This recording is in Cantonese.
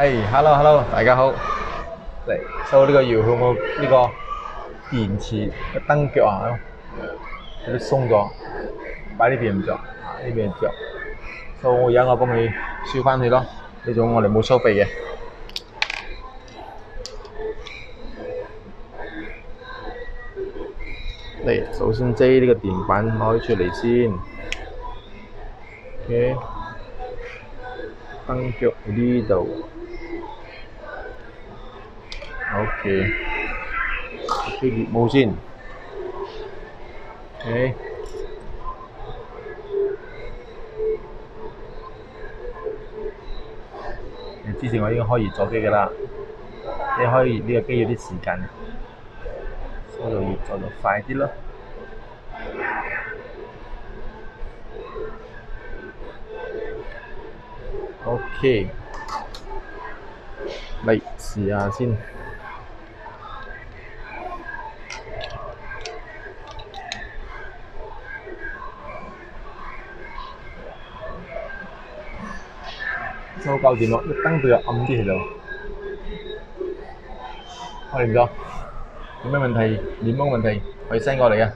Hello Hello，大家好。嚟收呢個遙控個呢個電池嘅燈腳啊，有啲鬆咗，擺呢邊唔着，呢邊着。所以我而家幫佢燒翻佢咯。呢種我哋冇收費嘅。嚟，首先擠呢個電板攞出嚟先。OK， 燈腳喺呢度。OK， 開熱帽先。OK。之前我已經開熱咗機㗎啦，你開熱呢個機要啲時間，所以就熱咗就快啲咯。OK， 嚟試下先。收搞掂咯，啲燈對又暗啲喺度。開唔到，有咩問題？連冇問題可以 send 過嚟嘅。